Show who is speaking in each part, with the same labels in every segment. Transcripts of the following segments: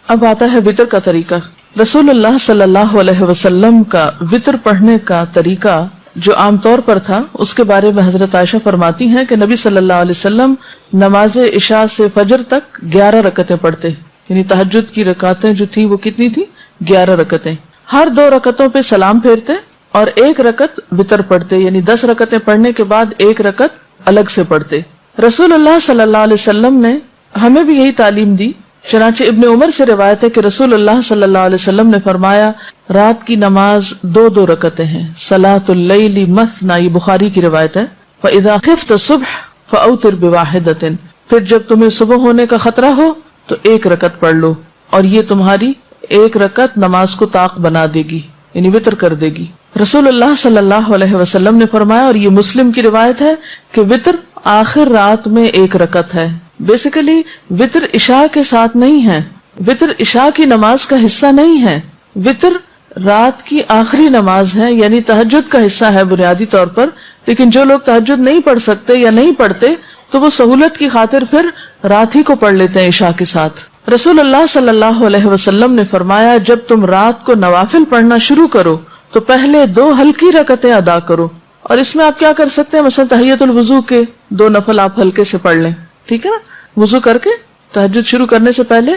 Speaker 1: اب آتا ہے وطر کا طریقہ. رسول اللہ صلی اللہ علیہ وسلم کا وطر پڑھنے کا طریقہ جو عام طور پر تھا، اس کے بارے میں حضرت عائشہ فرماتی ہیں کہ نبی صلی اللہ علیہ وسلم نماز عشاء سے فجر تک 11 رکعتیں پڑھتے، یعنی تہجد کی رکعتیں جو تھی وہ کتنی تھی؟ 11 رکعتیں. ہر 2 رکعتوں پہ سلام پھیرتے اور 1 رکعت وطر پڑھتے، یعنی 10 رکعتیں پڑھنے کے بعد 1 رکعت الگ سے پڑھتے. رسول اللہ صلی اللہ علیہ وسلم نے ہمیں بھی یہی تعلیم دی. چنانچہ ابن عمر سے روایت ہے کہ رسول اللہ صلی اللہ علیہ وسلم نے فرمایا رات کی نماز 2 رکعتیں ہیں. صلاۃ اللیل مثنی، یہ بخاری کی روایت ہے. فاذا خفت الصبح فاوتر بواحدۃ، پھر جب تمہیں صبح ہونے کا خطرہ ہو تو 1 رکعت پڑھ لو، اور یہ تمہاری 1 رکعت نماز کو طاق بنا دے گی، یعنی وطر کر دے گی. رسول اللہ صلی اللہ علیہ وسلم نے فرمایا، اور یہ مسلم کی روایت ہے، کہ وطر آخر رات میں 1 رکعت ہے. بیسیکلی وطر عشاء کے ساتھ نہیں ہے، وطر عشاء کی نماز کا حصہ نہیں ہے، وطر رات کی آخری نماز ہے، یعنی تہجد کا حصہ ہے بنیادی طور پر. لیکن جو لوگ تہجد نہیں پڑھ سکتے یا نہیں پڑھتے تو وہ سہولت کی خاطر پھر رات ہی کو پڑھ لیتے ہیں عشاء کے ساتھ. رسول اللہ صلی اللہ علیہ وسلم نے فرمایا جب تم رات کو نوافل پڑھنا شروع کرو تو پہلے 2 ہلکی رکعتیں ادا کرو. اور اس میں آپ کیا کر سکتے ہیں، مثلا تحیۃ الوضو کے 2 نفل آپ ہلکے سے پڑھ لیں، ٹھیک ہے نا. وضو کر کے تہجد شروع کرنے سے پہلے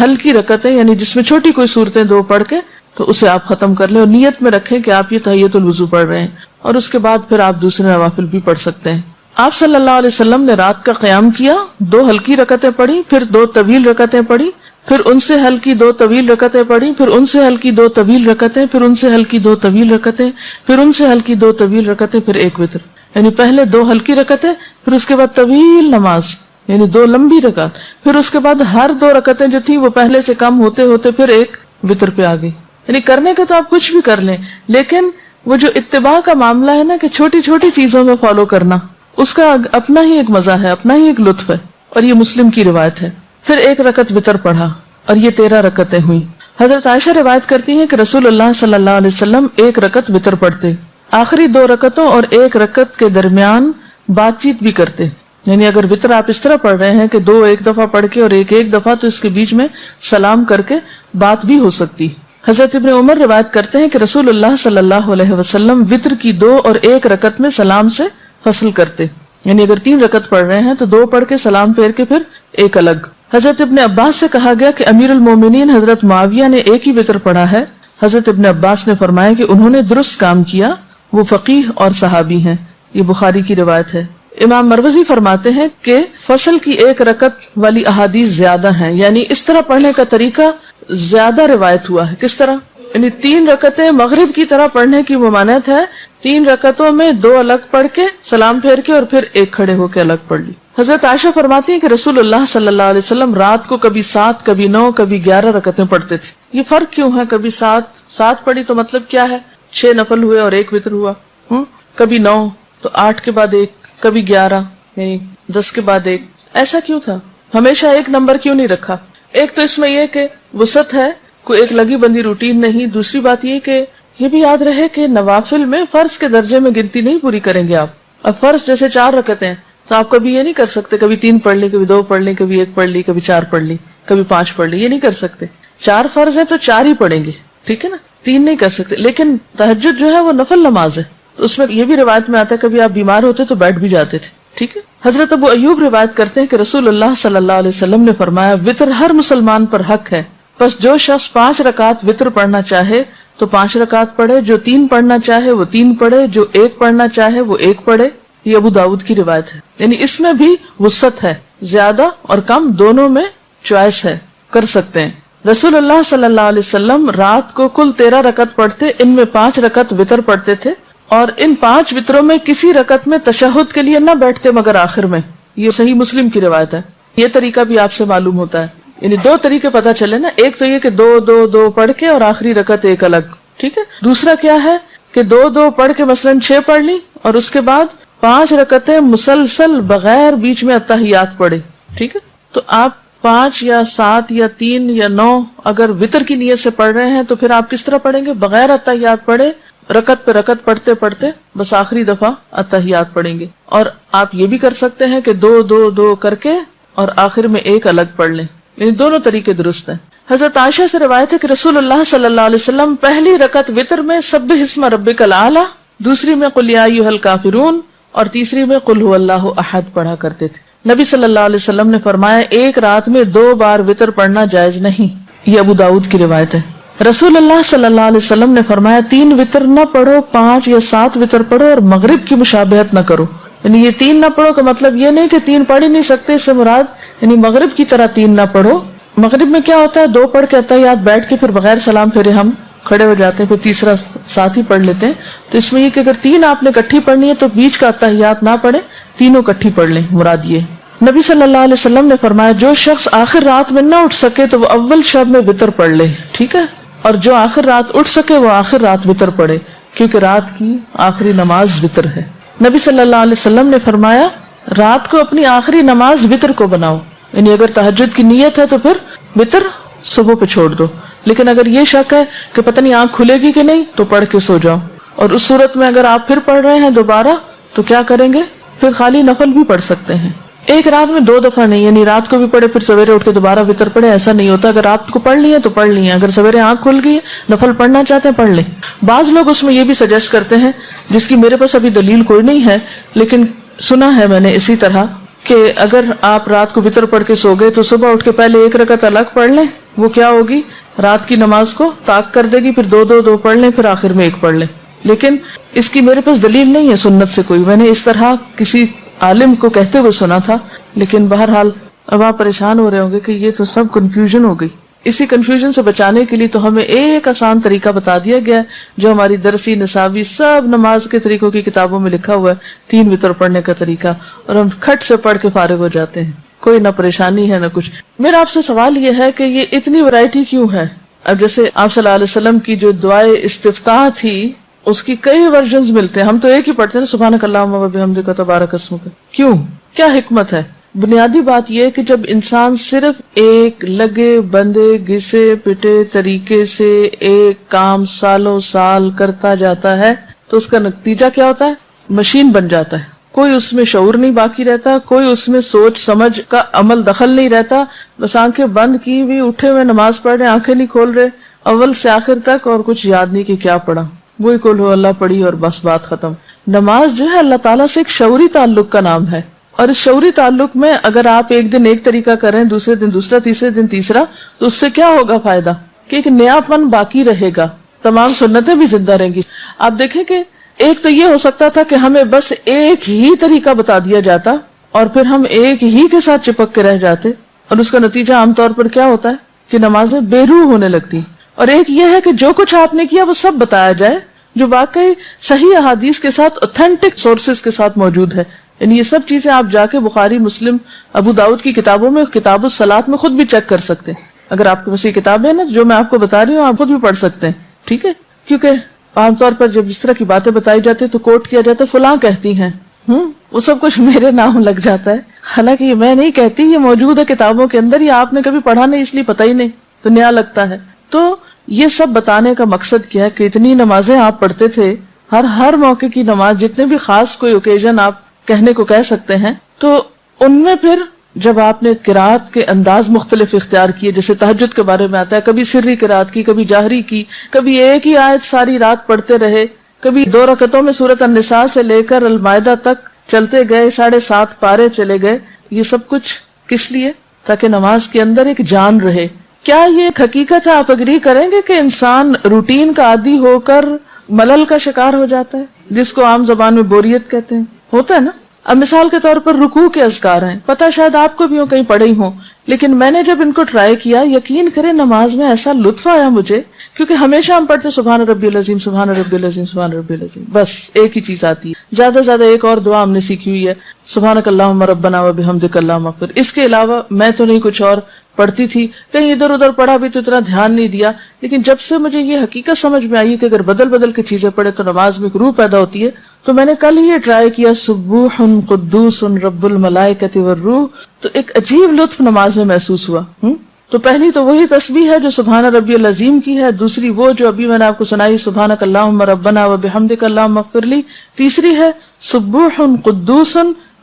Speaker 1: ہلکی رکعتیں، یعنی جس میں چھوٹی کوئی صورتیں 2 پڑھ کے تو اسے آپ ختم کر لیں، اور نیت میں رکھیں کہ آپ یہ تحیۃ الوضو پڑھ رہے ہیں، اور اس کے بعد پھر آپ دوسرے نوافل بھی پڑھ سکتے ہیں. آپ صلی اللہ علیہ وسلم نے رات کا قیام کیا، 2 ہلکی رکعتیں پڑھی، پھر 2 طویل رکعتیں پڑھی، پھر ان سے ہلکی 2 طویل رکعتیں پڑھی، پھر ان سے ہلکی 2 طویل رکعتیں، پھر ان سے ہلکی 2 طویل رکعتیں، پھر ان سے ہلکی 2 طویل رکعتیں، پھر 1 وتر. یعنی پہلے 2 ہلکی رکعتیں، پھر اس کے بعد طویل نماز، یعنی 2 لمبی رکعت، پھر اس کے بعد ہر 2 رکعتیں جو تھی وہ پہلے سے کم ہوتے ہوتے پھر 1 وتر پہ آ گئی. یعنی کرنے کا تو آپ کچھ بھی کر لیں، لیکن وہ جو اتباع کا معاملہ ہے نا، کہ چھوٹی چھوٹی چیزوں میں فالو کرنا، اس کا اپنا ہی ایک مزہ ہے، اپنا ہی ایک لطف ہے. اور یہ مسلم کی روایت ہے. پھر 1 رکعت وتر پڑھا اور یہ 13 رکعتیں ہوئی. حضرت عائشہ روایت کرتی ہیں کہ رسول اللہ صلی اللہ علیہ وسلم 1 رکعت وتر پڑھتے، آخری 2 رکعتوں اور 1 رکعت کے درمیان بات چیت بھی کرتے. یعنی اگر وتر آپ اس طرح پڑھ رہے ہیں کہ 2 ایک دفعہ پڑھ کے اور 1 ایک دفعہ، تو اس کے بیچ میں سلام کر کے بات بھی ہو سکتی. حضرت ابن عمر روایت کرتے ہیں کہ رسول اللہ صلی اللہ علیہ وسلم وتر کی 2 اور 1 رکعت میں سلام سے فصل کرتے. یعنی اگر 3 رکعت پڑھ رہے ہیں تو 2 پڑھ کے سلام پھیر کے پھر 1 الگ. حضرت ابن عباس سے کہا گیا کہ امیر المومنین حضرت معاویہ نے 1 ہی وتر پڑھا ہے. حضرت ابن عباس نے فرمایا کہ انہوں نے درست کام کیا، وہ فقیہ اور صحابی ہیں. یہ بخاری کی روایت ہے. امام مروزی فرماتے ہیں کہ فصل کی 1 رکعت والی احادیث زیادہ ہیں، یعنی اس طرح پڑھنے کا طریقہ زیادہ روایت ہوا ہے. کس طرح؟ یعنی 3 رکعتیں مغرب کی طرح پڑھنے کی ممانعت ہے، 3 رکعتوں میں 2 الگ پڑھ کے سلام پھیر کے اور پھر 1 کھڑے ہو کے الگ پڑھ لی. حضرت عائشہ فرماتی ہیں کہ رسول اللہ صلی اللہ علیہ وسلم رات کو کبھی 7 کبھی 9 کبھی 11 رکعتیں پڑھتے تھے. یہ فرق کیوں ہے؟ کبھی 7 پڑھی تو مطلب کیا ہے؟ 6 نفل ہوئے اور 1 وتر ہوا. کبھی 9 تو 8 کے بعد 1، کبھی 11 یعنی 10 کے بعد 1. ایسا کیوں تھا؟ ہمیشہ 1 نمبر کیوں نہیں رکھا؟ ایک تو اس میں یہ کہ وسعت ہے، کوئی ایک لگی بندی روٹین نہیں. دوسری بات یہ کہ یہ بھی یاد رہے کہ نوافل میں فرض کے درجے میں گنتی نہیں پوری کریں گے آپ. اب فرض جیسے 4 رکعتیں تو آپ کبھی یہ نہیں کر سکتے کبھی 3 پڑھ لی، کبھی 2 پڑھ لی، کبھی 1 پڑھ لی، کبھی 4 پڑھ لی، کبھی 5 پڑھ لی. یہ نہیں کر سکتے. 4 فرض ہے تو 4 ہی پڑھیں گے، ٹھیک ہے نا، 3 نہیں کر سکتے. لیکن تہجد جو ہے وہ نفل نماز ہے، تو اس میں یہ بھی روایت میں آتا ہے کبھی آپ بیمار ہوتے تو بیٹھ بھی جاتے تھے، ٹھیک ہے. حضرت ابو ایوب روایت کرتے ہیں کہ رسول اللہ صلی اللہ علیہ وسلم نے فرمایا وتر ہر مسلمان پر حق ہے، بس جو شخص 5 رکعت وتر پڑھنا چاہے تو 5 رکعت پڑھے، جو 3 پڑھنا چاہے وہ 3 پڑھے، جو 1 پڑھنا چاہے وہ 1 پڑھے. یہ ابو داؤد کی روایت ہے. یعنی اس میں بھی وسعت ہے، زیادہ اور کم دونوں میں چوائس ہے، کر سکتے ہیں. رسول اللہ صلی اللہ علیہ وسلم رات کو کل 13 رکعت پڑھتے، ان میں 5 رکعت وتر پڑھتے تھے، اور ان 5 وتروں میں کسی رکعت میں تشہد کے لیے نہ بیٹھتے مگر آخر میں. یہ صحیح مسلم کی روایت ہے. یہ طریقہ بھی آپ سے معلوم ہوتا ہے. یعنی 2 طریقے پتہ چلے نا، ایک تو یہ کہ 2 پڑھ کے اور آخری رکعت 1 الگ، ٹھیک ہے. دوسرا کیا ہے کہ 2 پڑھ کے مثلا 6 پڑھ لی اور اس کے بعد 5 رکعتیں مسلسل بغیر بیچ میں اتحیات پڑھے، ٹھیک ہے. تو آپ 5 یا 7 یا 3 یا 9 اگر وتر کی نیت سے پڑھ رہے ہیں تو پھر آپ کس طرح پڑھیں گے؟ بغیر اتحیات پڑھے، رکعت پہ رکعت پڑھتے پڑھتے بس آخری دفعہ اتحیات پڑھیں گے. اور آپ یہ بھی کر سکتے ہیں کہ 2 کر کے اور آخر میں 1 الگ پڑھ لیں. یعنی دونوں طریقے درست ہیں. حضرت عائشہ سے روایت ہے کہ رسول اللہ صلی اللہ علیہ وسلم پہلی رکعت وتر میں سبح اسم ربک الاعلی، دوسری میں قل یا ایھا الکافرون اور تیسری میں قل ھو اللہ احد پڑھا کرتے تھے۔ نبی صلی اللہ علیہ وسلم نے فرمایا ایک رات میں 2 بار وتر پڑھنا جائز نہیں، یہ ابو داؤد کی روایت ہے۔ رسول اللہ صلی اللہ علیہ وسلم نے فرمایا 3 وتر نہ پڑھو، 5 یا 7 وتر پڑھو اور مغرب کی مشابہت نہ کرو۔ یعنی یہ 3 نہ پڑھو کا مطلب یہ نہیں کہ 3 پڑھ ہی نہیں سکتے، اس سے مراد یعنی مغرب کی طرح 3 نہ پڑھو۔ مغرب میں کیا ہوتا ہے 2 پڑھ کے اتحیات بیٹھ کے پھر بغیر سلام پھیرے ہم کھڑے ہو جاتے ہیں، پھر تیسرا ساتھ ہی پڑھ لیتے ہیں۔ تو اس میں یہ کہ اگر 3 آپ نے اکٹھی پڑھنی ہے تو بیچ کا اتحیات نہ پڑھے، تینوں اکٹھی پڑھ لیں، مراد یہ۔ نبی صلی اللہ علیہ وسلم نے فرمایا جو شخص آخر رات میں نہ اٹھ سکے تو وہ اول شب میں وتر پڑھ لے، ٹھیک ہے، اور جو آخر رات اٹھ سکے وہ آخر رات وتر پڑھے، کیونکہ رات کی آخری نماز وتر ہے۔ نبی صلی اللہ علیہ وسلم نے فرمایا رات کو اپنی آخری نماز وتر کو بناؤ، یعنی اگر تہجد کی نیت ہے تو پھر وتر صبح پہ چھوڑ دو، لیکن اگر یہ شک ہے کہ پتہ نہیں آنکھ کھلے گی کہ نہیں تو پڑھ کے سو جاؤ۔ اور اس صورت میں اگر آپ پھر پڑھ رہے ہیں دوبارہ تو کیا کریں گے، پھر خالی نفل بھی پڑھ سکتے ہیں۔ ایک رات میں 2 دفعہ نہیں، یعنی رات کو بھی پڑھے پھر سویرے اٹھ کے دوبارہ وتر پڑھے، ایسا نہیں ہوتا۔ اگر رات کو پڑھ لی ہے تو پڑھ لی ہے، اگر سویرے آنکھ کھل گئی ہے نفل پڑھنا چاہتے ہیں پڑھ لیں۔ بعض لوگ اس میں یہ بھی سجیسٹ کرتے ہیں، جس کی میرے پاس ابھی دلیل کوئی نہیں ہے لیکن سنا ہے میں نے اسی طرح، کہ اگر آپ رات کو وتر پڑھ کے سو گئے تو صبح اٹھ کے پہلے 1 رکعت الگ پڑھ لیں، وہ کیا ہوگی رات کی نماز کو طاق کر دے گی، پھر 2 پڑھ لیں، پھر آخر میں 1 پڑھ لیں۔ لیکن اس کی میرے پاس دلیل نہیں ہے سنت سے کوئی، میں نے اس طرح کسی عالم کو کہتے ہوئے سنا تھا، لیکن بہرحال اب آپ پریشان ہو رہے ہوں گے کہ یہ تو سب کنفیوژن ہو گئی۔ اسی کنفیوژن سے بچانے کے لیے تو ہمیں ایک آسان طریقہ بتا دیا گیا ہے جو ہماری درسی نصابی سب نماز کے طریقوں کی کتابوں میں لکھا ہوا ہے، 3 وتر پڑھنے کا طریقہ، اور ہم کھٹ سے پڑھ کے فارغ ہو جاتے ہیں، کوئی نہ پریشانی ہے نہ کچھ۔ میرا آپ سے سوال یہ ہے کہ یہ اتنی ورائٹی کیوں ہے؟ اب جیسے آپ صلی اللہ علیہ وسلم کی جو دعائے استفتاح تھی اس کی کئی ورژنز ملتے ہیں، ہم تو ایک ہی پڑھتے ہیں سبحانک اللہم و بحمدک تبارک اسمک، کیوں؟ کیا حکمت ہے؟ بنیادی بات یہ کہ جب انسان صرف ایک لگے بندے گھسے پٹے طریقے سے ایک کام سالوں سال کرتا جاتا ہے تو اس کا نتیجہ کیا ہوتا ہے؟ مشین بن جاتا ہے، کوئی اس میں شعور نہیں باقی رہتا، کوئی اس میں سوچ سمجھ کا عمل دخل نہیں رہتا، بس آنکھیں بند کی ہوئی اٹھے ہوئے نماز پڑھ رہے، آنکھیں نہیں کھول رہے اول سے آخر تک، اور کچھ یاد نہیں کہ کیا پڑھا، وہی قل ھو اللہ پڑھی اور بس بات ختم۔ نماز جو ہے اللہ تعالیٰ سے ایک شعوری تعلق کا نام ہے، اور اس شعوری تعلق میں اگر آپ ایک دن ایک طریقہ کریں، دوسرے دن دوسرا، تیسرے دن تیسرا، تو اس سے کیا ہوگا فائدہ کہ ایک نیا پن باقی رہے گا، تمام سنتیں بھی زندہ رہیں گی۔ آپ دیکھیں کہ ایک تو یہ ہو سکتا تھا کہ ہمیں بس ایک ہی طریقہ بتا دیا جاتا اور پھر ہم ایک ہی کے ساتھ چپک کے رہ جاتے، اور اس کا نتیجہ عام طور پر کیا ہوتا ہے کہ نمازیں بے روح ہونے لگتی۔ اور ایک یہ ہے کہ جو کچھ آپ نے کیا وہ سب بتایا جائے جو واقعی صحیح احادیث کے ساتھ اوتھینٹک سورسز کے ساتھ موجود ہے، یعنی یہ سب چیزیں آپ جا کے بخاری، مسلم، ابو داؤد کی کتابوں میں، کتاب الصلاۃ میں خود بھی چیک کر سکتے ہیں۔ اگر آپ کے پاس یہ کتاب ہے نا جو میں آپ کو بتا رہی ہوں، آپ خود بھی پڑھ سکتے ہیں، ٹھیک ہے؟ کیونکہ عام طور پر جب اس طرح کی باتیں بتائی جاتی تو کوٹ کیا جاتا ہے فلاں کہتی ہیں، وہ سب کچھ میرے نام لگ جاتا ہے، حالانکہ یہ میں نہیں کہتی، یہ موجود ہے کتابوں کے اندر، یہ آپ نے کبھی پڑھا نہیں اس لیے پتہ ہی نہیں تو نیا لگتا ہے۔ تو یہ سب بتانے کا مقصد کیا ہے کہ اتنی نمازیں آپ پڑھتے تھے، ہر موقع کی نماز، جتنے بھی خاص کوئی اوکیزن آپ کہنے کو کہہ سکتے ہیں، تو ان میں پھر جب آپ نے قرات کے انداز مختلف اختیار کیے، جیسے تہجد کے بارے میں آتا ہے، کبھی سری قرات کی، کبھی جاہری کی، کبھی ایک ہی آیت ساری رات پڑھتے رہے، کبھی 2 رکعتوں میں سورۃ النساء سے لے کر المائدہ تک چلتے گئے، 7.5 پارے چلے گئے، یہ سب کچھ کس لیے؟ تاکہ نماز کے اندر ایک جان رہے۔ کیا یہ ایک حقیقت ہے، آپ اگری کریں گے کہ انسان روٹین کا عادی ہو کر ملل کا شکار ہو جاتا ہے، جس کو عام زبان میں بوریت کہتے ہیں؟ ہوتا ہے نا۔ اب مثال کے طور پر رکوع کے اذکار ہیں، پتہ شاید آپ کو بھی ہو، کہیں پڑھے ہی ہوں، لیکن میں نے جب ان کو ٹرائی کیا، یقین کریں نماز میں ایسا لطف آیا مجھے، کیونکہ ہمیشہ ہم پڑھتے سبحان ربی العظیم، سبحان ربی العظیم، سبحان ربی العظیم، بس ایک ہی چیز آتی ہے۔ زیادہ سے زیادہ ایک اور دعا ہم نے سیکھی ہوئی ہے، سبحانک اللہم ربنا و بحمدک اللہم اغفر، اس کے علاوہ میں تو نہیں کچھ اور پڑھتی تھی، کہیں ادھر ادھر پڑھا بھی تو اتنا دھیان نہیں دیا، لیکن جب سے مجھے یہ حقیقت سمجھ میں آئی کہ اگر بدل بدل کے چیزیں پڑھے تو نماز میں ایک روح پیدا ہوتی ہے، تو میں نے کل ہی یہ ٹرائی کیا، سبوح قدوس رب الملائکۃ والروح، تو ایک عجیب لطف نماز میں محسوس ہوا۔ تو پہلی تو وہی تسبیح ہے جو سبحان ربی العظیم کی ہے، دوسری وہ جو ابھی میں نے آپ کو سنائی سبحانک اللہم ربنا و بحمدک اللہم اغفر لی، تیسری ہے سبوح قدوس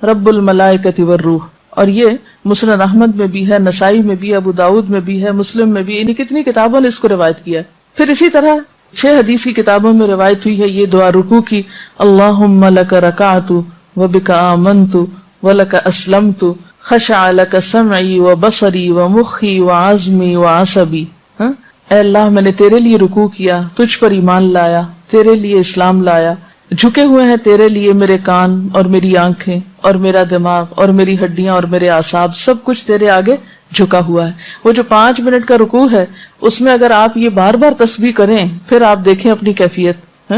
Speaker 1: رب الملائکۃ والروح، اور یہ مسند احمد میں بھی ہے، نسائی میں بھی، ابو داؤد میں بھی ہے، مسلم میں بھی، انہیں کتنی کتابوں نے اس کو روایت کیا ہے۔ پھر اسی طرح 6 حدیث کی کتابوں میں روایت ہوئی ہے یہ دعا رکوع کی، اللہم لک رکعت وبک آمنت ولک اسلمت خشع لک سمعی وبصری ومخی وعظمی وعصبی۔ اے اللہ میں نے تیرے لیے رکوع کیا، تجھ پر ایمان لایا، تیرے لیے اسلام لایا، جھکے ہوئے ہیں تیرے لیے میرے کان اور میری آنکھیں اور میرا دماغ اور میری ہڈیاں اور میرے اعصاب، سب کچھ تیرے آگے جھکا ہوا ہے۔ وہ جو 5 منٹ کا رکوع ہے اس میں اگر آپ یہ بار بار تسبیح کریں، پھر آپ دیکھیں اپنی کیفیت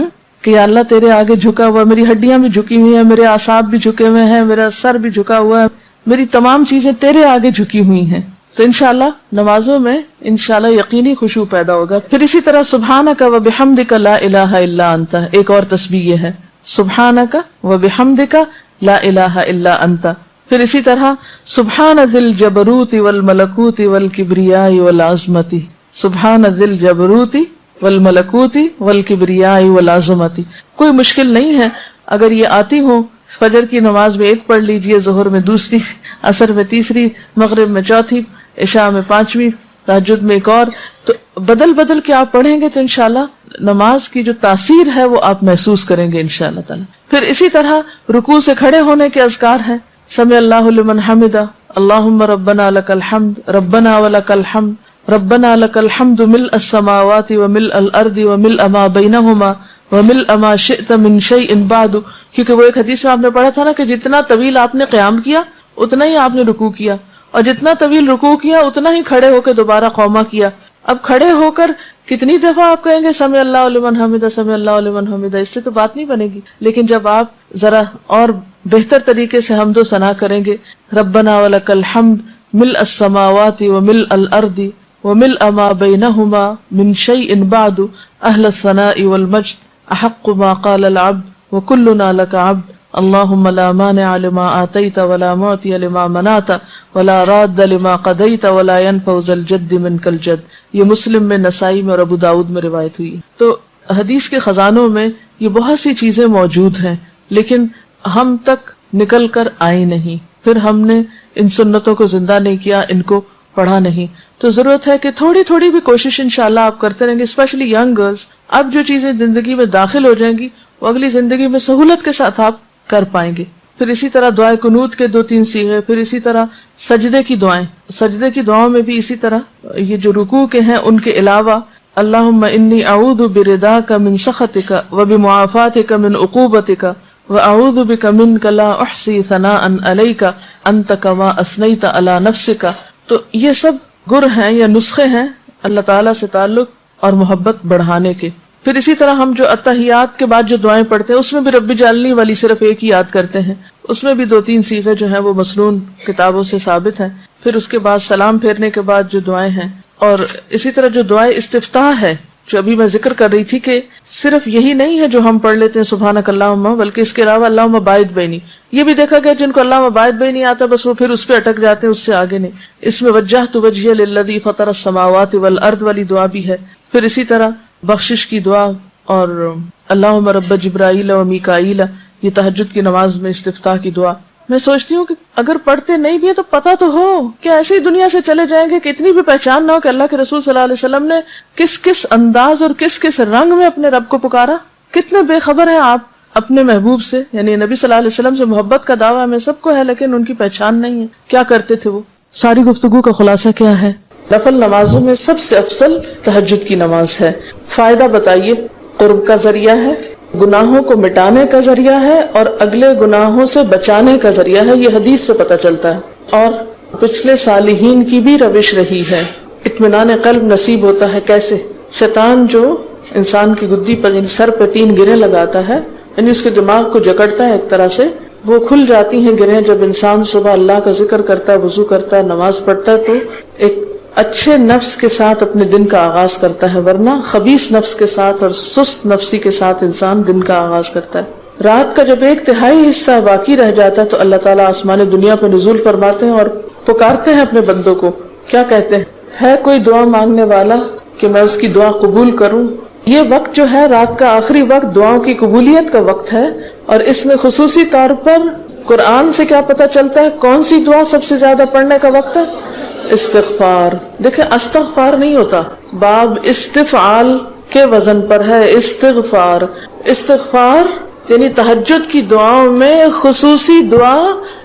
Speaker 1: کہ یا اللہ تیرے آگے جھکا ہوا، میری ہڈیاں بھی جھکی ہوئی ہیں، میرے اعصاب بھی جھکے ہوئے ہیں، میرا سر بھی جھکا ہوا ہے، میری تمام چیزیں تیرے آگے جھکی ہوئی ہیں۔ تو انشاءاللہ نمازوں میں انشاءاللہ یقینی خشوع پیدا ہوگا۔ پھر اسی طرح سبحانک و بحمدک لا الہ الا انت، ایک اور تسبیح یہ ہے سبحانک و بحمدک لا الہ الا انت۔ پھر اسی طرح سبحان ذی الجبروت والملکوت والکبریاء والعظمت، سبحان ذی الجبروت والملکوت والکبریاء والعظمت۔ کوئی مشکل نہیں ہے، اگر یہ آتی ہو، فجر کی نماز میں 1 پڑھ لیجئے، ظہر میں 2، عصر میں 3، مغرب میں 4، عشاء میں 5، تہجد میں 1 اور، تو بدل بدل کے آپ پڑھیں گے تو انشاءاللہ نماز کی جو تاثیر ہے وہ آپ محسوس کریں گے انشاءاللہ تعالی۔ پھر اسی طرح رکوع سے کھڑے ہونے کے اذکار ہیں، سمع اللہ لمن حمدہ، اللہم ربنا لک الحمد ربنا ولک الحمد ربنا لک الحمد ملء السماوات وملء الارض وملء ما بینہما وملء ما شئت من شیء بعد، کیونکہ وہ ایک حدیث میں آپ نے پڑھا تھا نا کہ جتنا طویل آپ نے قیام کیا اتنا ہی آپ نے رکوع کیا، اور جتنا طویل رکوع کیا اتنا ہی کھڑے ہو کے دوبارہ قوما کیا۔ اب کھڑے ہو کر کتنی دفعہ آپ کہیں گے سمع اللہ لمن حمدہ سمع اللہ لمن حمدہ، اس سے تو بات نہیں بنے گی، لیکن جب آپ ذرا اور بہتر طریقے سے حمد و ثنا کریں گے، ربنا ولک الحمد ملء السماوات وملء الارض وملء ما بینہما من شیء بعد اہل الثناء والمجد احق ما قال العبد وکلنا لک عبد اللہم لا مانع لما آتیت ولا معطی لما منعت ولا راد لما قضیت ولا ينفع ذا الجد منک الجد۔ یہ مسلم میں، نسائی میں اور ابو داؤد میں روایت ہوئی ہے۔ تو حدیث کے خزانوں میں یہ بہت سی چیزیں موجود ہیں، لیکن ہم تک نکل کر آئی نہیں، پھر ہم نے ان سنتوں کو زندہ نہیں کیا، ان کو پڑھا نہیں۔ تو ضرورت ہے کہ تھوڑی تھوڑی بھی کوشش انشاءاللہ آپ کرتے رہیں گے، اسپیشلی ینگ گرلز۔ اب جو چیزیں زندگی میں داخل ہو جائیں گی وہ اگلی زندگی میں سہولت کے ساتھ آپ کر پائیں گے۔ پھر اسی طرح دعائے قنوت کے 2-3 صیغے، پھر اسی طرح سجدے کی دعائیں، سجدے کی دعاؤں میں بھی اسی طرح یہ جو رکوع کے ہیں ان کے علاوہ اللہم انی اعوذ برضاک من سخطک وبمعافاتک من عقوبتک واعوذ بک منک لا احصی ثناء علیک انت کما اثنیت علی نفسک۔ تو یہ سب گر ہیں یا نسخے ہیں اللہ تعالیٰ سے تعلق اور محبت بڑھانے کے۔ پھر اسی طرح ہم جو اتحیات کے بعد جو دعائیں پڑھتے ہیں اس میں بھی رب اجعلنی والی صرف ایک ہی یاد کرتے ہیں، اس میں بھی 2-3 صیغے جو ہیں وہ مسنون کتابوں سے ثابت ہیں۔ پھر اس کے بعد سلام پھیرنے کے بعد جو دعائیں ہیں، اور اسی طرح جو دعائیں استفتاح ہے جو ابھی میں ذکر کر رہی تھی کہ صرف یہی نہیں ہے جو ہم پڑھ لیتے ہیں سبحانک اللہم، بلکہ اس کے علاوہ اللہم باعث بینی، یہ بھی دیکھا گیا جن کو اللہم باعث بینی نہیں آتا بس وہ پھر اس پہ اٹک جاتے ہیں، اس سے آگے نہیں۔ اس میں وجہت وجہی للذی فطر السماوات والارض والی دعا بھی ہے۔ پھر اسی طرح بخشش کی دعا اور اللہم رب جبرائیل و میکائیل، یہ تہجد کی نماز میں استفتاح کی دعا۔ میں سوچتی ہوں کہ اگر پڑھتے نہیں بھی تو پتہ تو ہو کہ ایسی دنیا سے چلے جائیں گے کہ اتنی بھی پہچان نہ ہو کہ اللہ کے رسول صلی اللہ علیہ وسلم نے کس کس انداز اور کس کس رنگ میں اپنے رب کو پکارا۔ کتنے بے خبر ہیں آپ اپنے محبوب سے، یعنی نبی صلی اللہ علیہ وسلم سے محبت کا دعویٰ ہمیں سب کو ہے لیکن ان کی پہچان نہیں ہے۔ کیا کرتے تھے وہ؟ ساری گفتگو کا خلاصہ کیا ہے؟ نفل نمازوں میں سب سے افضل تہجد کی نماز ہے۔ فائدہ بتائیے؟ قرب کا ذریعہ ہے، گناہوں کو مٹانے کا ذریعہ ہے، اور اگلے گناہوں سے بچانے کا ذریعہ ہے، یہ حدیث سے پتہ چلتا ہے۔ اور پچھلے صالحین کی بھی روش رہی ہے۔ اطمینان قلب نصیب ہوتا ہے کیسے؟ شیطان جو انسان کی گدی پر سر پہ 3 گرہیں لگاتا ہے، یعنی اس کے دماغ کو جکڑتا ہے ایک طرح سے، وہ کھل جاتی ہیں گرہیں جب انسان صبح اللہ کا ذکر کرتا ہے، وضو کرتا ہے، نماز پڑھتا ہے، تو ایک اچھے نفس کے ساتھ اپنے دن کا آغاز کرتا ہے، ورنہ خبیث نفس کے ساتھ اور سست نفسی کے ساتھ انسان دن کا آغاز کرتا ہے۔ رات کا جب 1/3 حصہ باقی رہ جاتا ہے تو اللہ تعالیٰ آسمان دنیا پہ نزول فرماتے ہیں اور پکارتے ہیں اپنے بندوں کو۔ کیا کہتے ہیں؟ ہے کوئی دعا مانگنے والا کہ میں اس کی دعا قبول کروں؟ یہ وقت جو ہے رات کا آخری وقت دعاؤں کی قبولیت کا وقت ہے، اور اس میں خصوصی طور پر قرآن سے کیا پتہ چلتا ہے کون سی دعا سب سے زیادہ پڑھنے کا وقت ہے؟ استغفار. دیکھیں استغفار نہیں ہوتا، باب استفعال کے وزن پر ہے استغفار. استغفار یعنی تہجد کی دعاؤں میں خصوصی دعا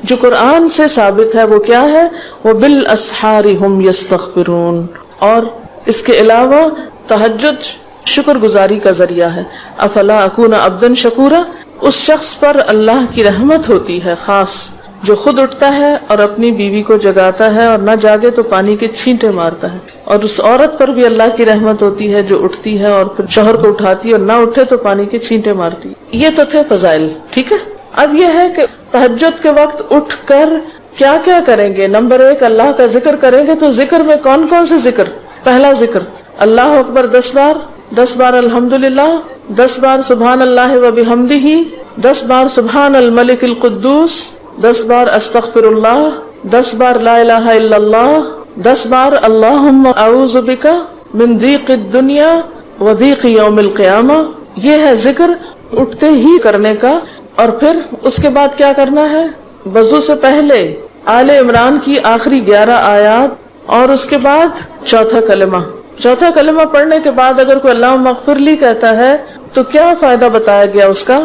Speaker 1: جو قرآن سے ثابت ہے وہ کیا ہے؟ وَبِالْأَسْحَارِ هُمْ يَسْتَغْفِرُونَ. اور اس کے علاوہ تہجد شکر گزاری کا ذریعہ ہے. افلا اکون عبدا شکورا، اس شخص پر اللہ کی رحمت ہوتی ہے خاص جو خود اٹھتا ہے اور اپنی بیوی کو جگاتا ہے اور نہ جاگے تو پانی کے چھینٹے مارتا ہے. اور اس عورت پر بھی اللہ کی رحمت ہوتی ہے جو اٹھتی ہے اور پھر شوہر کو اٹھاتی ہے اور نہ اٹھے تو پانی کے چھینٹے مارتی. یہ تو تھے فضائل، ٹھیک ہے. اب یہ ہے کہ تہجد کے وقت اٹھ کر کیا کیا کریں گے. نمبر 1 اللہ کا ذکر کریں گے. تو ذکر میں کون کون سے ذکر؟ پہلا ذکر اللہ اکبر 10 بار، 10 بار الحمدللہ، 10 بار سبحان اللہ و بحمدہ، 10 بار سبحان الملک القدوس، 10 بار استغفر اللہ، 10 بار لا الہ الا اللہ، 10 بار اللہم اعوذ بک من ضیق الدنیا و ضیق یوم القیامہ. یہ ہے ذکر اٹھتے ہی کرنے کا. اور پھر اس کے بعد کیا کرنا ہے؟ وضو سے پہلے آل عمران کی آخری 11 آیات اور اس کے بعد چوتھا کلمہ. چوتھا کلمہ پڑھنے کے بعد اگر کوئی اللہم اغفر لی کہتا ہے تو کیا فائدہ بتایا گیا اس کا؟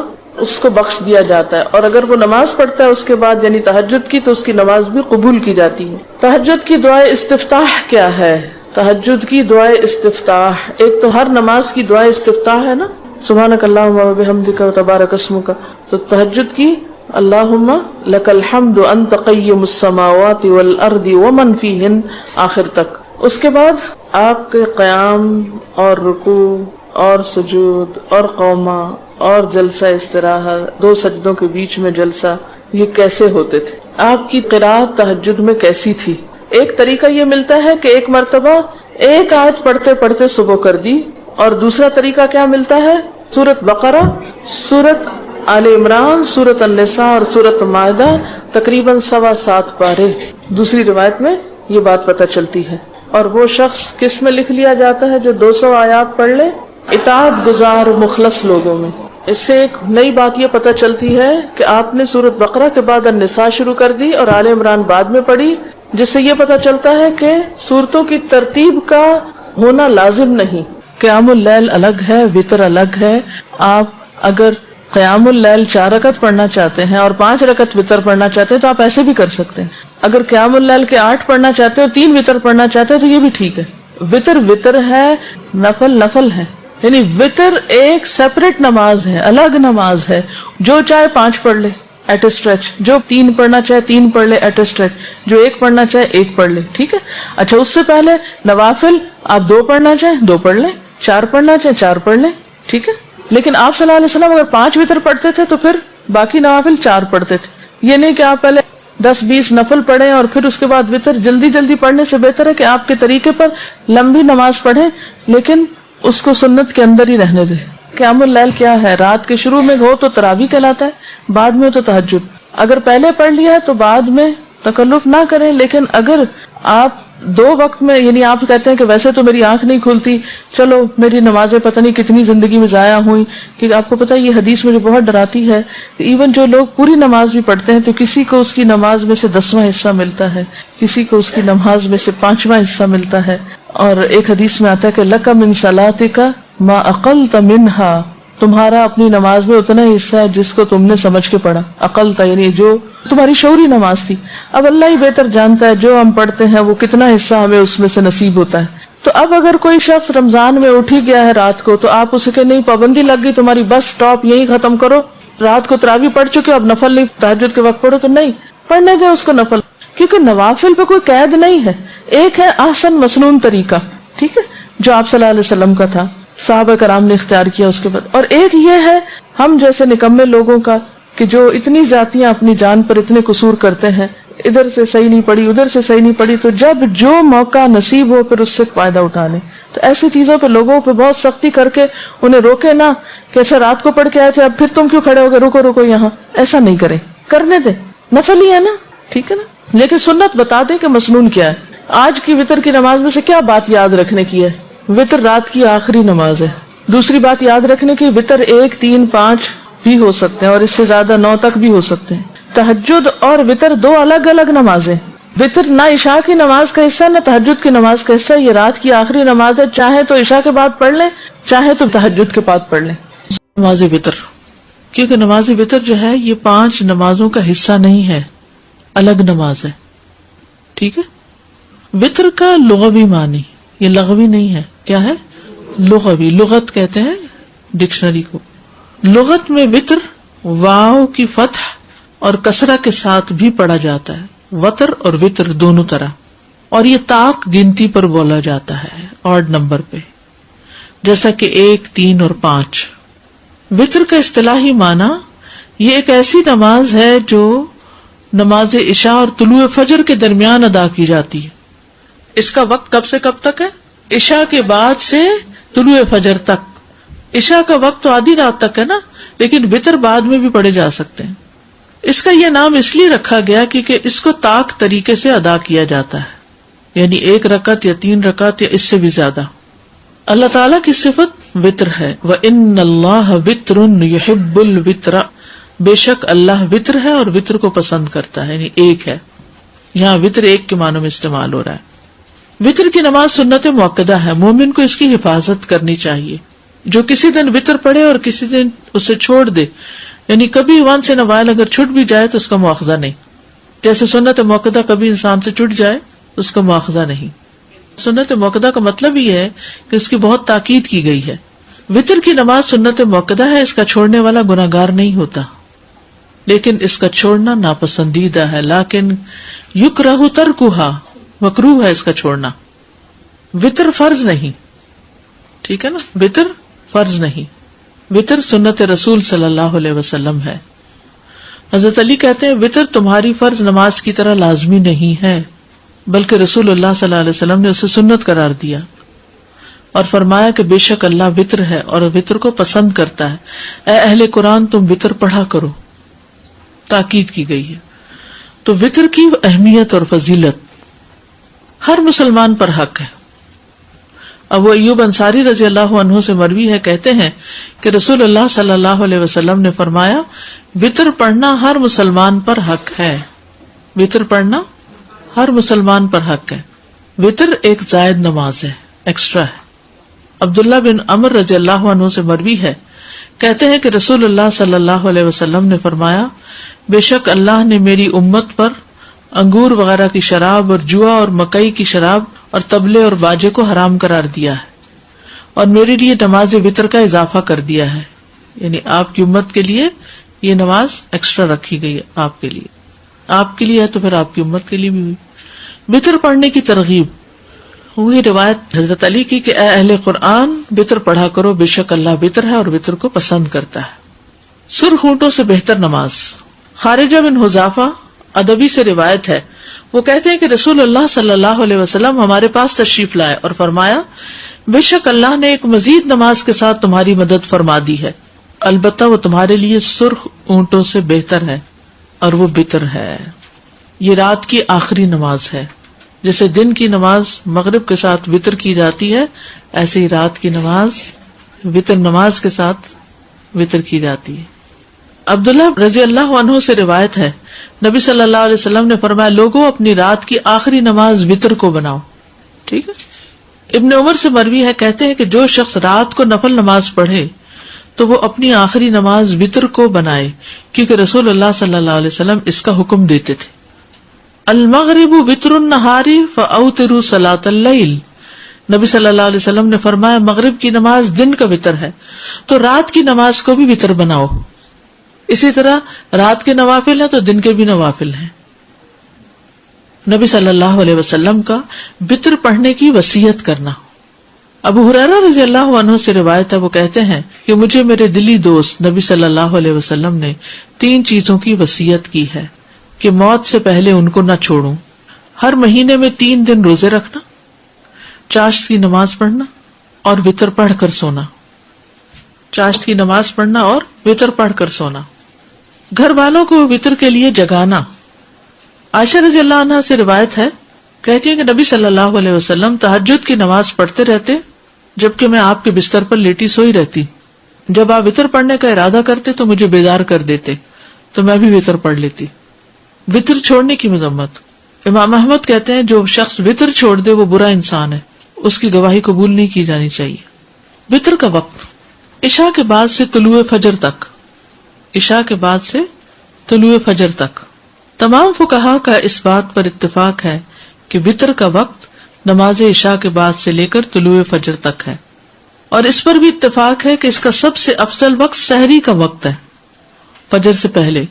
Speaker 1: اس کو بخش دیا جاتا ہے. اور اگر وہ نماز پڑھتا ہے اس کے بعد یعنی تہجد کی تو اس کی نماز بھی قبول کی جاتی ہے. تہجد کی دعائے استفتاح کیا ہے؟ تہجد کی دعائے استفتاح، ایک تو ہر نماز کی دعائے استفتاح ہے نا، سبحانک اللہم و بحمدک و تبارک اسمک. تو تہجد کی اللہم لک الحمد انت قیم السماوات والارض ومن فیہن آخر تک. اس کے بعد آپ کے قیام اور رکوع اور سجود اور قومہ اور جلسہ استراحت، 2 سجدوں کے بیچ میں جلسہ، یہ کیسے ہوتے تھے؟ آپ کی قرات تہجد میں کیسی تھی؟ ایک طریقہ یہ ملتا ہے کہ ایک مرتبہ ایک آیت پڑھتے پڑھتے صبح کر دی. اور دوسرا طریقہ کیا ملتا ہے؟ سورۃ بقرہ، سورۃ آل عمران، سورۃ النساء اور سورۃ مائدہ تقریباً 7.25 پارے. دوسری روایت میں یہ بات پتہ چلتی ہے. اور وہ شخص کس میں لکھ لیا جاتا ہے جو 200 آیات پڑھ لے؟ اطاعت گزار مخلص لوگوں میں. اس سے ایک نئی بات یہ پتہ چلتی ہے کہ آپ نے سورۃ بقرہ کے بعد النساء شروع کر دی اور آل عمران بعد میں پڑھی، جس سے یہ پتہ چلتا ہے کہ سورتوں کی ترتیب کا ہونا لازم نہیں. قیام اللیل الگ ہے، وتر الگ ہے. آپ اگر قیام اللیل 4 رکعت پڑھنا چاہتے ہیں اور 5 رکعت وتر پڑھنا چاہتے ہیں تو آپ ایسے بھی کر سکتے ہیں. اگر قیام اللیل کے 8 پڑھنا چاہتے ہیں اور 3 وتر پڑھنا چاہتے ہیں تو یہ بھی ٹھیک ہے. وتر ہے، نفل ہے. یعنی وتر ایک سیپریٹ نماز ہے، الگ نماز ہے. جو چاہے 5 پڑھ لے ایٹ اے اسٹریچ، جو 3 پڑھنا چاہے 3 پڑھ لے ایٹ اے اسٹریچ، جو 1 پڑھنا چاہے 1 پڑھ لے، ٹھیک ہے. اچھا اس سے پہلے نوافل آپ 2 پڑھنا چاہیں 2 پڑھ لیں، 4 پڑھنا چاہیں 4 پڑھ لیں، ٹھیک ہے. لیکن آپ صلی اللہ علیہ وسلم اگر 5 وتر پڑھتے تھے تو پھر باقی نوافل 4 پڑھتے تھے. یہ نہیں کہ آپ پہلے 10-20 نفل پڑھیں اور پھر اس کے بعد وتر. جلدی پڑھنے سے بہتر ہے کہ آپ کے طریقے پر لمبی نماز پڑھیں لیکن اس کو سنت کے اندر ہی رہنے دیں. قیام اللیل کیا ہے؟ رات کے شروع میں ہو تو تراویح کہلاتا ہے، بعد میں تو تہجد. اگر پہلے پڑھ لیا ہے تو بعد میں تکلف نہ کریں. لیکن اگر آپ 2 وقت میں، یعنی آپ کہتے ہیں کہ ویسے تو میری آنکھ نہیں کھلتی، چلو میری نمازیں پتہ نہیں کتنی زندگی میں ضائع ہوئی، کیونکہ آپ کو پتہ ہے یہ حدیث مجھے بہت ڈراتی ہے. ایون جو لوگ پوری نماز بھی پڑھتے ہیں تو کسی کو اس کی نماز میں سے 10واں حصہ ملتا ہے، کسی کو اس کی نماز میں سے 5واں حصہ ملتا ہے. اور ایک حدیث میں آتا ہے کہ لک من صلاتک ما اقلت منہا، تمہارا اپنی نماز میں اتنا ہی حصہ ہے جس کو تم نے سمجھ کے پڑھا. اقلت یعنی جو تمہاری شعوری نماز تھی. اب اللہ ہی بہتر جانتا ہے جو ہم پڑھتے ہیں وہ کتنا حصہ ہمیں اس میں سے نصیب ہوتا ہے. تو اب اگر کوئی شخص رمضان میں اٹھ ہی گیا ہے رات کو تو آپ اسے کہ نہیں پابندی لگ گئی تمہاری، بس سٹاپ یہی ختم کرو، رات کو تراویح پڑھ چکے اب نفل نہیں تہجد کے وقت پڑھو، تو نہیں پڑھنے دیں اس کو نفل، کیونکہ نوافل پہ کوئی قید نہیں ہے. ایک ہے احسن مسنون طریقہ، ٹھیک ہے، جو آپ صلی اللہ علیہ وسلم کا تھا، صحابہ کرام نے اختیار کیا اس کے بعد. اور ایک یہ ہے ہم جیسے نکمے لوگوں کا کہ جو اتنی ذاتیاں اپنی جان پر اتنے قصور کرتے ہیں، ادھر سے صحیح نہیں پڑی ادھر سے صحیح نہیں پڑی، تو جب جو موقع نصیب ہو پھر اس سے فائدہ اٹھا لیں. تو ایسی چیزوں پہ لوگوں پہ بہت سختی کر کے انہیں روکے نہ کہ اچھا رات کو پڑھ کے آئے تھے اب پھر تم کیوں کھڑے ہو گئے، رکو یہاں، ایسا نہیں کریں، کرنے دیں، نفل ہی ہے نا، ٹھیک ہے نا. لیکن سنت بتا دیں کہ مسنون کیا ہے. آج کی وتر کی نماز میں سے کیا بات یاد رکھنے کی ہے؟ وتر رات کی آخری نماز ہے. دوسری بات یاد رکھنے کی، وتر 1 3 5 بھی ہو سکتے ہیں اور اس سے زیادہ 9 تک بھی ہو سکتے ہیں. تہجد اور وطر دو الگ الگ نمازیں. وطر نہ عشاء کی نماز کا حصہ نہ تہجد کی نماز کا حصہ. یہ رات کی آخری نماز ہے. چاہے تو عشاء کے بعد پڑھ لیں, چاہے تو تہجد کے بعد پڑھ لیں. نماز وطر, کیونکہ نماز وطر جو ہے یہ 5 نمازوں کا حصہ نہیں ہے, الگ نماز ہے. ٹھیک ہے. وطر کا لغوی معنی, یہ لغوی نہیں ہے, کیا ہے؟ لغوی. لغت کہتے ہیں ڈکشنری کو. لغت میں وطر واو کی فتح اور کسرہ کے ساتھ بھی پڑھا جاتا ہے, وطر اور وطر دونوں طرح, اور یہ طاق گنتی پر بولا جاتا ہے, آڈ نمبر پہ, جیسا کہ 1, 3 اور 5. وطر کا اصطلاحی معنی یہ ایک ایسی نماز ہے جو نماز عشاء اور طلوع فجر کے درمیان ادا کی جاتی ہے. اس کا وقت کب سے کب تک ہے؟ عشاء کے بعد سے طلوع فجر تک. عشاء کا وقت تو آدھی رات تک ہے نا, لیکن وطر بعد میں بھی پڑھے جا سکتے ہیں. اس کا یہ نام اس لیے رکھا گیا کیونکہ اس کو طاق طریقے سے ادا کیا جاتا ہے, یعنی 1 رکعت یا 3 رکعت یا اس سے بھی زیادہ. اللہ تعالیٰ کی صفت وطر ہے. وَإِنَّ اللَّهَ وِطْرٌ يُحِبُّ الْوِطْرَ, بے شک اللہ وطر ہے اور وطر کو پسند کرتا ہے, یعنی ایک ہے. یہاں وطر ایک کے معنوں میں استعمال ہو رہا ہے. وطر کی نماز سنت مؤکدہ ہے, مومن کو اس کی حفاظت کرنی چاہیے. جو کسی دن وطر پڑھے اور کسی دن اسے چھوڑ دے, یعنی کبھی ونس ان وائل اگر چھٹ بھی جائے تو اس کا مواخذہ نہیں. جیسے سنت مؤکدہ کبھی انسان سے چھٹ جائے تو اس کا مواخذہ نہیں. سنت مؤکدہ کا مطلب یہ ہے کہ اس کی بہت تاکید کی گئی ہے. وطر کی نماز سنت مؤکدہ ہے, اس کا چھوڑنے والا گناہگار نہیں ہوتا, لیکن اس کا چھوڑنا ناپسندیدہ ہے. لیکن یکرہ ترکھا, مکروہ ہے اس کا چھوڑنا. وطر فرض نہیں, ٹھیک ہے نا, وطر فرض نہیں. وطر سنت رسول صلی اللہ علیہ وسلم ہے. حضرت علی کہتے ہیں وطر تمہاری فرض نماز کی طرح لازمی نہیں ہے, بلکہ رسول اللہ صلی اللہ علیہ وسلم نے اسے سنت قرار دیا اور فرمایا کہ بے شک اللہ وطر ہے اور وطر کو پسند کرتا ہے. اے اہل قرآن تم وطر پڑھا کرو, تاکید کی گئی ہے. تو وطر کی اہمیت اور فضیلت ہر مسلمان پر حق ہے. ابو ایوب انصاری رضی اللہ عنہ سے مروی ہے, کہتے ہیں کہ رسول اللہ صلی اللہ علیہ وسلم نے فرمایا وطر پڑھنا ہر مسلمان پر حق ہے. وطر پڑھنا ہر مسلمان پر حق ہے. وطر ایک زائد نماز ہے, ایکسٹرا ہے. عبداللہ بن عمر رضی اللہ عنہ سے مروی ہے, کہتے ہیں کہ رسول اللہ صلی اللہ علیہ وسلم نے فرمایا بے شک اللہ نے میری امت پر انگور وغیرہ کی شراب اور جوا اور مکئی کی شراب اور طبلے اور باجے کو حرام قرار دیا ہے, اور میرے لیے نماز وطر کا اضافہ کر دیا ہے. یعنی آپ کی امت کے لیے یہ نماز ایکسٹرا رکھی گئی ہے, آپ کے لیے. آپ کے لیے ہے تو پھر آپ کی امت کے لیے بھی ہوئی. وطر پڑھنے کی ترغیب, وہی روایت حضرت علی کی کہ اے اہل قرآن وطر پڑھا کرو, بے شک اللہ وطر ہے اور وطر کو پسند کرتا ہے. سرخ اونٹوں سے بہتر نماز. خارجہ بن حذافہ ادبی سے روایت ہے, وہ کہتے ہیں کہ رسول اللہ صلی اللہ علیہ وسلم ہمارے پاس تشریف لائے اور فرمایا بے شک اللہ نے ایک مزید نماز کے ساتھ تمہاری مدد فرما دی ہے, البتہ وہ تمہارے لیے سرخ اونٹوں سے بہتر ہے اور وہ وطر ہے. یہ رات کی آخری نماز ہے. جیسے دن کی نماز مغرب کے ساتھ وطر کی جاتی ہے, ایسے ہی رات کی نماز وطر نماز کے ساتھ وطر کی جاتی ہے. عبداللہ رضی اللہ عنہ سے روایت ہے, نبی صلی اللہ علیہ وسلم نے فرمایا لوگوں اپنی رات کی آخری نماز وطر کو بناؤ. ٹھیک ہے. ابن عمر سے مروی ہے, کہتے ہیں کہ جو شخص رات کو نفل نماز پڑھے تو وہ اپنی آخری نماز وطر کو بنائے, کیونکہ رسول اللہ صلی اللہ علیہ وسلم اس کا حکم دیتے تھے. المغرب وطر النہار فاوتروا صلاۃ اللیل, نبی صلی اللہ علیہ وسلم نے فرمایا مغرب کی نماز دن کا وطر ہے تو رات کی نماز کو بھی وطر بناؤ. اسی طرح رات کے نوافل ہیں تو دن کے بھی نوافل ہیں. نبی صلی اللہ علیہ وسلم کا وطر پڑھنے کی وصیت کرنا. ابو ہریرہ رضی اللہ عنہ سے روایت ہے, وہ کہتے ہیں کہ مجھے میرے دلی دوست نبی صلی اللہ علیہ وسلم نے 3 چیزوں کی وصیت کی ہے کہ موت سے پہلے ان کو نہ چھوڑوں. ہر مہینے میں 3 دن روزے رکھنا, چاشت کی نماز پڑھنا اور وطر پڑھ کر سونا. چاشت کی نماز پڑھنا اور وطر پڑھ کر سونا. گھر والوں کو وطر کے لیے جگانا. عائشہ رضی اللہ عنہ سے روایت ہے, کہتی ہیں کہ نبی صلی اللہ علیہ وسلم تہجد کی نماز پڑھتے رہتے جبکہ میں آپ کے بستر پر لیٹی سوئی رہتی. جب آپ وطر پڑھنے کا ارادہ کرتے تو مجھے بیدار کر دیتے تو میں بھی وطر پڑھ لیتی. وطر چھوڑنے کی مذمت. امام احمد کہتے ہیں جو شخص وطر چھوڑ دے وہ برا انسان ہے، اس کی گواہی قبول نہیں کی جانی چاہیے. وطر کا وقت عشاء کے بعد سے طلوع فجر تک. عشاء کے بعد سے طلوع فجر تک. تمام فقہا کا اس بات پر اتفاق ہے کہ وطر کا وقت نماز عشاء کے بعد سے لے کر طلوع فجر تک ہے، اور اس پر بھی اتفاق ہے کہ اس کا سب سے افضل وقت سحری کا وقت ہے، فجر سے پہلے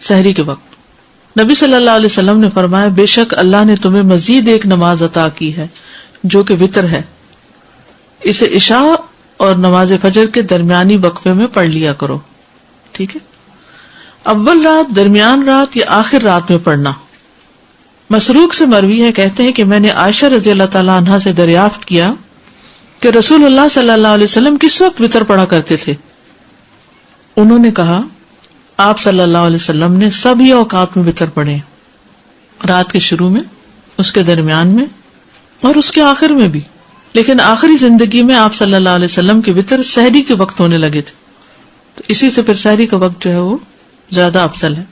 Speaker 1: سحری کے وقت. نبی صلی اللہ علیہ وسلم نے فرمایا بے شک اللہ نے تمہیں مزید ایک نماز عطا کی ہے جو کہ وطر ہے، اسے عشاء اور نماز فجر کے درمیانی وقفے میں پڑھ لیا کرو. ٹھیک ہے، اول رات، درمیان رات یا آخر رات میں پڑھنا. مسروق سے مروی ہے، کہتے ہیں کہ میں نے عائشہ رضی اللہ تعالی عنہا سے دریافت کیا کہ رسول اللہ صلی اللہ علیہ وسلم کس وقت وطر پڑھا کرتے تھے. انہوں نے کہا آپ صلی اللہ علیہ وسلم نے سبھی اوقات میں وطر پڑھے، رات کے شروع میں، اس کے درمیان میں اور اس کے آخر میں بھی. لیکن آخری زندگی میں آپ صلی اللہ علیہ وسلم کے وطر سحری کے وقت ہونے لگے تھے، تو اسی سے پھر سحری کا وقت جو ہے وہ زیادہ افضل ہے.